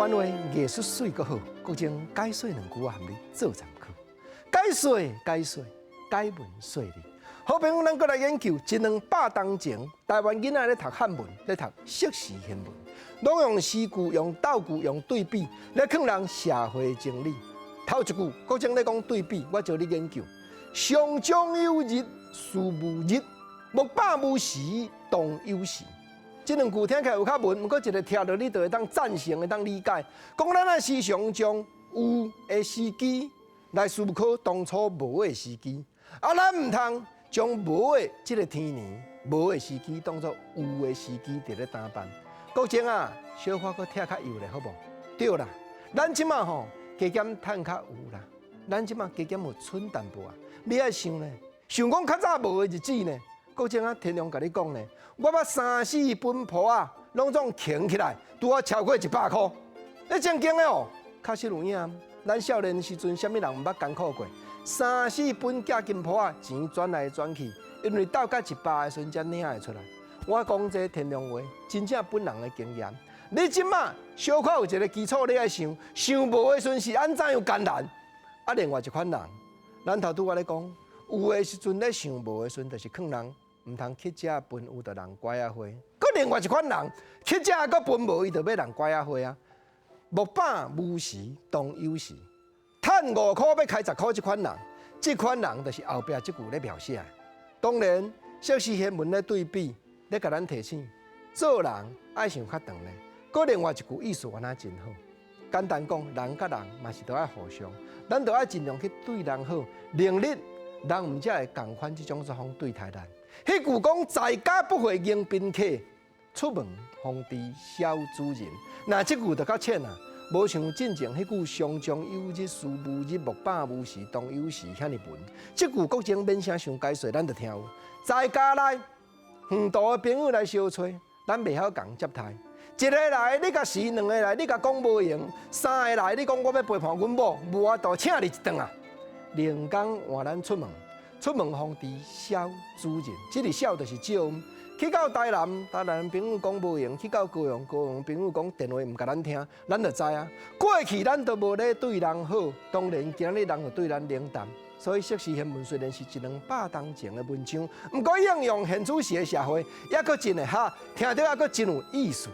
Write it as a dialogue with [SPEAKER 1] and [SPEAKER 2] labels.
[SPEAKER 1] 番话艺术水阁好，国情解说两句含你做参考。解说，解文说理。好朋友，咱过来研究100-200当前，台湾囡仔咧读汉文，咧读硕士英文，拢用诗句、用倒句、用对比咧劝人社会情理。头一句，国情咧讲对比，我叫你研究。上将有日，事无日；木板无时，当有时。这两句听起来有较文，不过一个听到你就会当赞成，会当理解。讲咱啊时常将有的时机来思考当初无的时机，啊，咱唔通将无的这个天年、无的时机当作有的时机伫咧打扮。国情啊，小可搁听较有咧，好无？对啦，咱即马吼加减趁较有啦，咱即马加减有剩淡薄啊。你爱想咧，想讲较早无的日子呢？国情啊，天良甲你讲呢，我捌3-4本簿啊，拢总扛起来，拄啊超过100块。你正经的哦，确实有影。咱少年时阵，啥物人毋捌艰苦过？3-4本假金簿啊，钱转来转去，因为到甲100的时阵才领会出来。我讲这天良话，真正本人的经验。你即马小可有一个基础，你爱想，想无的时阵是安怎样艰难？啊，另外一款人，咱头拄我咧讲，有的时阵咧想无的时阵，就是劝人毋通乞食分，有着人拐啊花。佮另外一款人，乞食佮分无，伊就要人拐啊花啊。木板无时当有时，趁5块要开10块，这款人就是后壁这句咧描写。当然，硕士论文咧对比，咧甲咱提醒，做人爱想较长咧。佮另外一句意思，安那真好。简单讲，人甲人嘛是都爱互相，咱都爱尽量去对人好，能力人毋才会共款这种作风对待咱。迄句讲，在家不会迎宾客，出门方知小主人。那这句就较浅啊，无像进前迄句上将有日，事无日，木板无时，当有时遐尼文。这句国情免啥想解说，咱就听有。在家内，远途的朋友来相找，咱袂晓共接待。一个来你甲时，两个来你甲讲无用，三个来你讲我要陪伴阮某，无法度请你一顿啊。连工换咱出门，出门方知小主人。这里小就是少。去到台南，台南朋友讲无用；去到高雄，高雄朋友讲电话毋甲咱听，咱就知啊。过去咱都无咧对人好，当然今日人就对咱冷淡。所以硕士论文虽然是100-200当前的文章，不过应用现此时的社会，也阁真会哈，听着也阁真有意思。